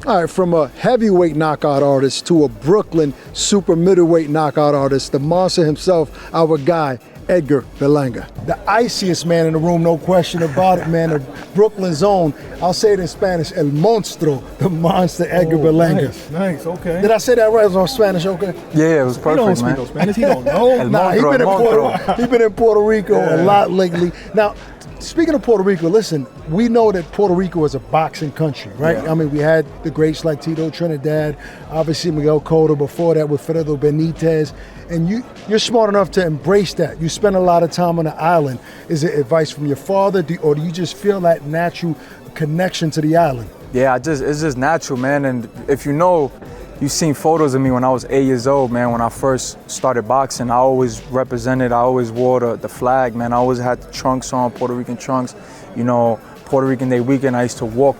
All right, from a heavyweight knockout artist to a Brooklyn super middleweight knockout artist, the monster himself, our guy, Edgar Berlanga. The iciest man in the room, no question about it, man. The Brooklyn's own, I'll say it in Spanish, El Monstro, the monster, Edgar Berlanga. Nice, okay. Did I say that right? It was on Spanish, okay? Yeah, it was perfect, He don't speak no Spanish, he don't know. Nah, he been in Puerto Rico a lot lately. Now, speaking of Puerto Rico, listen, we know that Puerto Rico is a boxing country, right? Yeah. I mean, we had the greats like Tito Trinidad, obviously Miguel Cotto, before that with Fernando Benitez, and you're smart enough to embrace that. You spend a lot of time on the island. Is it advice from your father, or do you just feel that natural connection to the island? Yeah, it's just natural, man. And if you know, you've seen photos of me when I was 8 years old, man. When I first started boxing, I always represented, I always wore the flag, man. I always had the trunks on, Puerto Rican trunks. You know, Puerto Rican Day weekend, I used to walk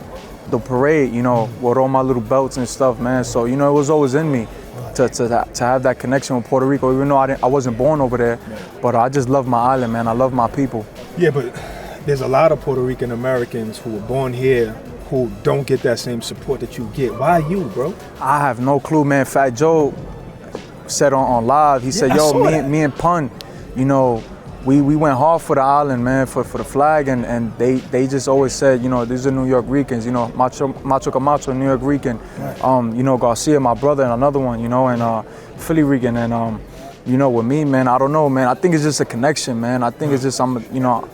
the parade, you know, with all my little belts and stuff, man. So, you know, it was always in me to have that connection with Puerto Rico, even though I wasn't born over there. But I just love my island, man. I love my people. Yeah, but there's a lot of Puerto Rican Americans who were born here who don't get that same support that you get. Why you, bro? I have no clue, man. Fat Joe said on live, he said, yo, me and Pun, you know, we went hard for the island, man, for the flag, and they just always said, you know, these are New York Ricans, you know, Macho Camacho, New York Rican, you know, Garcia, my brother, and another one, you know, and Philly Rican, and you know, with me, man, I don't know, man. I think it's just a connection, man. I think it's just, you know,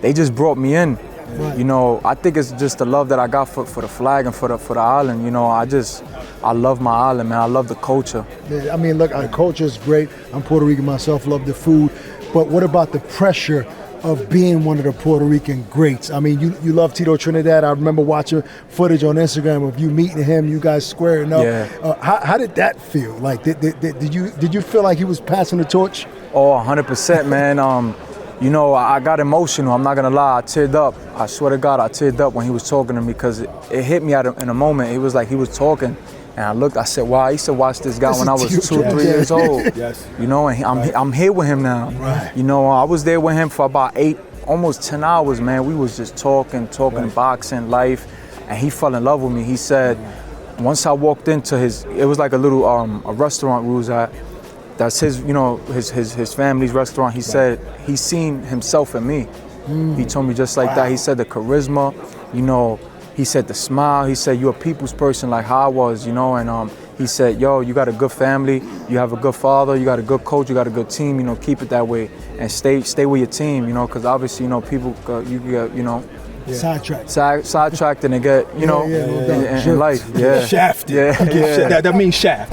they just brought me in. Right. You know, I think it's just the love that I got for the flag and for the island. You know, I love my island, man. I love the culture. Yeah, I mean, look, our culture is great. I'm Puerto Rican myself, love the food. But what about the pressure of being one of the Puerto Rican greats? I mean, you love Tito Trinidad. I remember watching footage on Instagram of you meeting him, you guys squaring up. Yeah. How did that feel? Like, did you feel like he was passing the torch? Oh, 100%, man. You know, I got emotional. I'm not gonna lie. I teared up. I swear to God, I teared up when he was talking to me because it hit me in a moment. It was like he was talking, and I looked. I said, "Wow!" I used to watch this guy when I was 2, 3 years old. Yes. You know, and I'm here with him now. Right. You know, I was there with him for about 8, almost 10 hours, man. We was just talking, right. Boxing, life, and he fell in love with me. He said, once I walked into it was like a little a restaurant we was at. That's his, you know, his family's restaurant. He said he's seen himself in me. He told me just like that. He said the charisma, you know, he said the smile. He said you're a people's person like how I was, you know, and he said, yo, you got a good family, you have a good father, you got a good coach, you got a good team, you know, keep it that way and stay with your team, you know, because obviously, you know, people, you get, you know, sidetracked and they get, you know, in life. Yeah. Shaft. Yeah. That means shaft.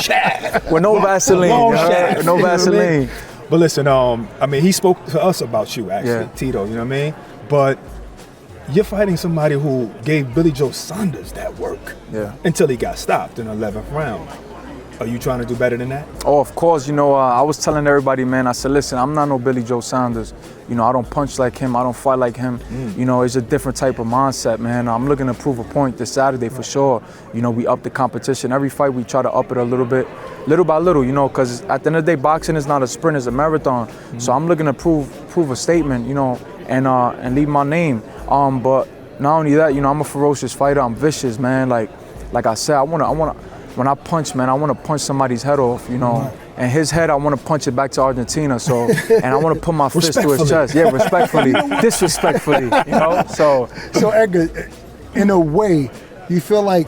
Shaft. With no Vaseline. Shaft. No Vaseline. But listen, I mean, he spoke to us about you, actually, Tito, you know what I mean? But you're fighting somebody who gave Billy Joe Saunders that work until he got stopped in the 11th round. Are you trying to do better than that? Oh, of course. You know, I was telling everybody, man, I said, listen, I'm not no Billy Joe Saunders. You know, I don't punch like him. I don't fight like him. You know, it's a different type of mindset, man. I'm looking to prove a point this Saturday for sure. You know, we up the competition. Every fight, we try to up it a little bit, little by little, you know, because at the end of the day, boxing is not a sprint, it's a marathon. So I'm looking to prove a statement, you know, and leave my name. But not only that, you know, I'm a ferocious fighter. I'm vicious, man. Like I said, I wanna. When I punch, man, I want to punch somebody's head off, you know, and his head, I want to punch it back to Argentina. So, and I want to put my fist to his chest. Yeah, respectfully, disrespectfully, you know. So Edgar, in a way, you feel like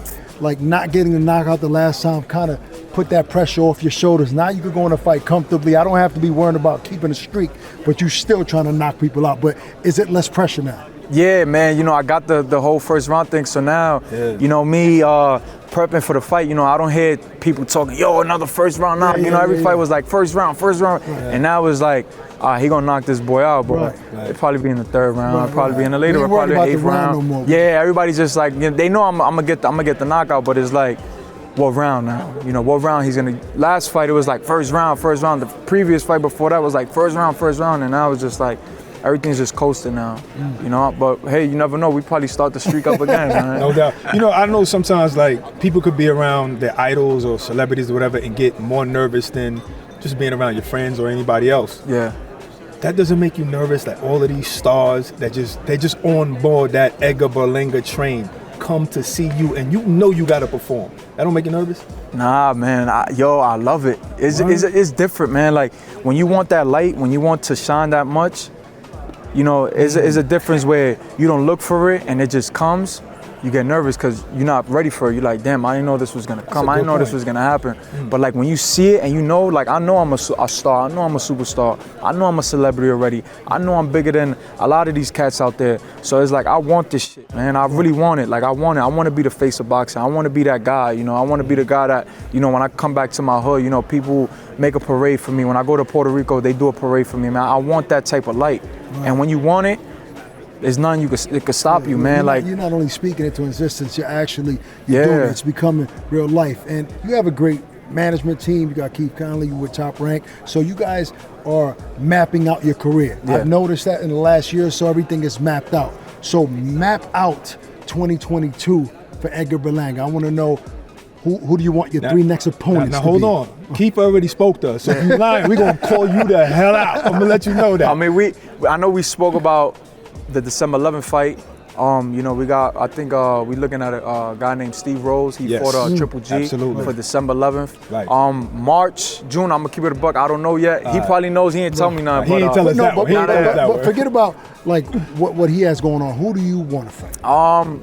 not getting the knockout the last time kind of put that pressure off your shoulders. Now you can go in a fight comfortably. I don't have to be worrying about keeping a streak, but you're still trying to knock people out. But is it less pressure now? Yeah, man, you know, I got the whole first round thing. So now, you know, me prepping for the fight, you know, I don't hear people talking, yo, another first round knock. You know, every fight was like first round. And now it's like, he gonna knock this boy out, bro. It'll probably be in the 3rd round, probably be in the later, probably 8th round. No more, yeah, everybody's just like, you know, they know I'm gonna get the knockout, but it's like, what round now? You know, what round he's gonna, last fight it was like first round. The previous fight before that was like first round, and now it's just like, everything's just coasting now, you know. But hey, you never know. We probably start the streak up again, man. No doubt. You know, I know sometimes like people could be around their idols or celebrities or whatever and get more nervous than just being around your friends or anybody else. Yeah. That doesn't make you nervous that all of these stars they just on board that Edgar Berlanga train come to see you and you know you got to perform. That don't make you nervous? Nah, man, I love it. It's different, man. Like, when you want that light, when you want to shine that much, you know, it's a difference where you don't look for it and it just comes. You get nervous because you're not ready for it. You're like, damn, I didn't know this was gonna come. I didn't know this was gonna happen. But like when you see it and you know, like I know I'm a star. I know I'm a superstar. I know I'm a celebrity already. I know I'm bigger than a lot of these cats out there. So it's like I want this shit, man. I really want it. Like I want it. I want to be the face of boxing. I want to be that guy. You know, I want to be the guy that, you know, when I come back to my hood, you know, people make a parade for me. When I go to Puerto Rico, they do a parade for me, man. I want that type of light. And when you want it, there's nothing it could stop you, man. You're not only speaking it to existence, you're actually doing it. It's becoming real life. And you have a great management team. You got Keith Conley, you were Top Rank. So you guys are mapping out your career. Yeah. I've noticed that in the last year or so, everything is mapped out. So map out 2022 for Edgar Berlanga. I want to know who do you want your three next opponents now to hold be? on. Keith already spoke to us. So if you're lying, we're going to call you the hell out. I'm going to let you know that. I mean, I know we spoke about the December 11th fight. You know, I think we're looking at a guy named Steve Rose. He fought Triple G for December 11th. Right. March, June, I'm gonna keep it a buck. I don't know yet. He probably knows. He ain't tell me nothing. He ain't tell us that one. But forget about like what he has going on. Who do you want to fight?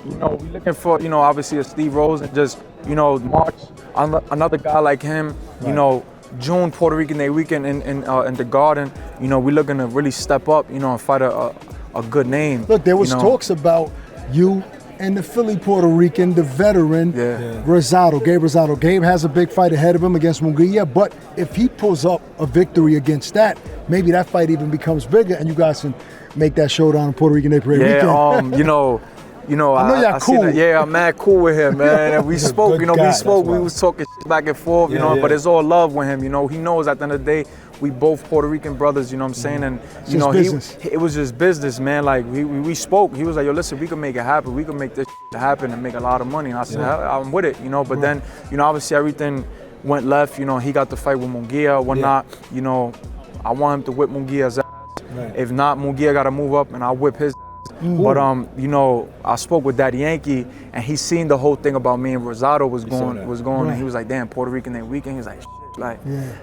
You know, we're looking for, you know, obviously a Steve Rose, and just, you know, March, another guy like him. Right. You know, June, Puerto Rican Day weekend in the Garden. You know, we're looking to really step up. You know, and fight a good name. Look, there was talks about you and the Philly Puerto Rican, the veteran, Rosado, Gabe Rosado. Gabe has a big fight ahead of him against Munguia, but if he pulls up a victory against that, maybe that fight even becomes bigger and you guys can make that showdown in Puerto Rican Day weekend. You know, I know y'all cool. I'm mad cool with him, man. And we spoke, we was talking back and forth, you know, but it's all love with him, you know. He knows at the end of the day, we both Puerto Rican brothers, you know what I'm saying? And, you know, it was just business, man. Like, we spoke. He was like, yo, listen, we can make it happen. We can make this happen and make a lot of money. And I said, I'm with it, you know. But then, you know, obviously everything went left. You know, he got the fight with Munguia, whatnot. You know, I want him to whip Munguia's ass. Right. If not, Munguia got to move up and I'll whip his ass. But you know, I spoke with Daddy Yankee, and he seen the whole thing about me and Rosado was going, and he was like, "Damn, Puerto Rican that weekend." He was like,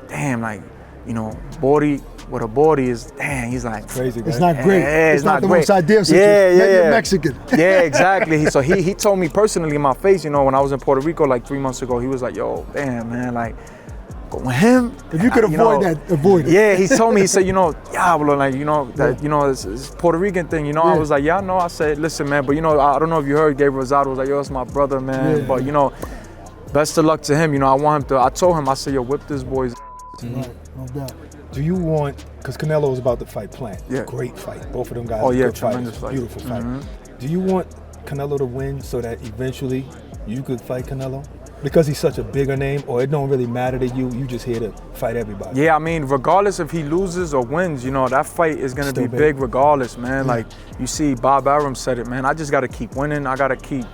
"Damn, like, you know, body what a body is." Damn, he's like, crazy. It's not great. It's not the great. most ideal situation. Maybe you're Mexican. Yeah, exactly. So he told me personally in my face, you know, when I was in Puerto Rico like 3 months ago, he was like, "Yo, damn, man, like." With him, if you could avoid it. Yeah, he told me, he said, you know, like, you know, that, you know, it's Puerto Rican thing, you know. I was like, yeah, I know. I said, listen, man, but you know, I don't know if you heard, Gabe Rosado was like, yo, it's my brother, man. But you know, best of luck to him. You know, I told him, I said, yo, whip this boy's. Right, no doubt. Do you want, because Canelo was about to fight Plant. Great fight. Both of them guys. Oh yeah, good tremendous fight. Beautiful fight. Do you want Canelo to win so that eventually you could fight Canelo? Because he's such a bigger name, or it don't really matter to you, you just here to fight everybody? Yeah, I mean, regardless if he loses or wins, you know, that fight is gonna be big regardless, man. Like, you see, Bob Arum said it, man, I just gotta keep winning, I gotta keep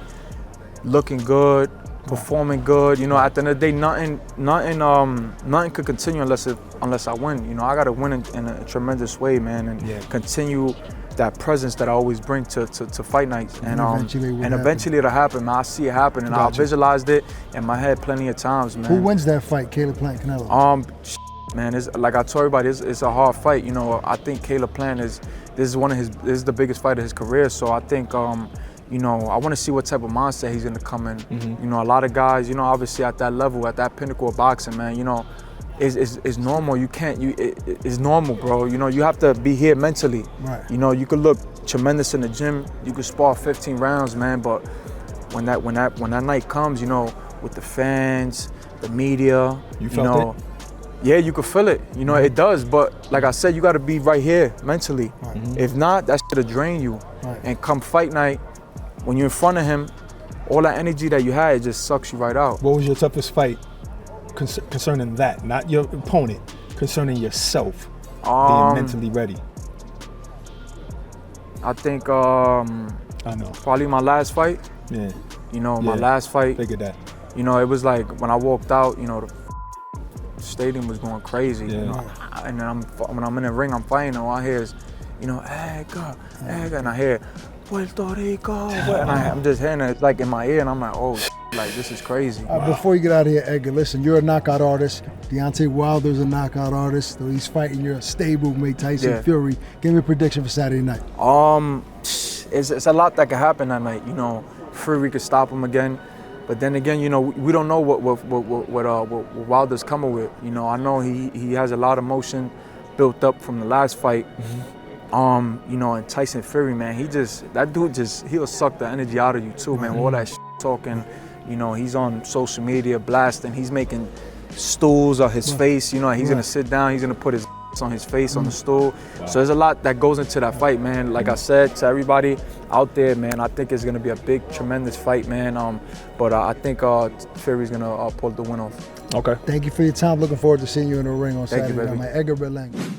looking good, performing good. You know, at the end of the day, nothing could continue unless I win. You know, I gotta win in a tremendous way, man, and continue that presence that I always bring to fight nights, and eventually it'll happen, man. I see it happen, and I visualized it in my head plenty of times, man. Who wins that fight, Caleb Plant, Canelo? Man, it's, like I told everybody, it's a hard fight. You know, I think Caleb Plant is the biggest fight of his career. So I think, you know, I want to see what type of mindset he's gonna come in. You know, a lot of guys, you know, obviously at that level, at that pinnacle of boxing, man, you know, it's normal. You can't. It's normal, bro. You know, you have to be here mentally. Right. You know, you could look tremendous in the gym. You could spar 15 rounds, man. But when that night comes, you know, with the fans, the media, you felt it? Yeah, you could feel it. You know, it does. But like I said, you got to be right here mentally. Right. If not, that shit'll drain you. Right. And come fight night, when you're in front of him, all that energy that you had, it just sucks you right out. What was your toughest fight? Concerning that, not your opponent, concerning yourself being mentally ready? I think I know. Probably my last fight. Yeah. You know, my last fight. Figured that. You know, it was like when I walked out, you know, the stadium was going crazy. Yeah. You know, and then when I'm in the ring, I'm fighting, and all I hear is, you know, Edgar, and I hear Puerto Rico. And I'm just hearing it like in my ear, and I'm like, oh, like this is crazy. Before you get out of here, Edgar, listen, you're a knockout artist. Deontay Wilder's a knockout artist. So he's fighting your stablemate, Tyson Fury. Give me a prediction for Saturday night. It's a lot that could happen that night. You know, Fury could stop him again. But then again, you know, we don't know what Wilder's coming with. You know, I know he has a lot of motion built up from the last fight. You know, and Tyson Fury, man, he'll suck the energy out of you too, man. All that talking, you know, he's on social media blasting, he's making stools on his face, you know, he's gonna sit down, he's gonna put his on his face on the stool. So there's a lot that goes into that fight, man. Like I said to everybody out there, man, I think it's gonna be a big, tremendous fight, man. But I think Fury's gonna pull the win off. Okay. Thank you for your time. Looking forward to seeing you in the ring on Saturday. Thank you, baby. Edgar Berlanga.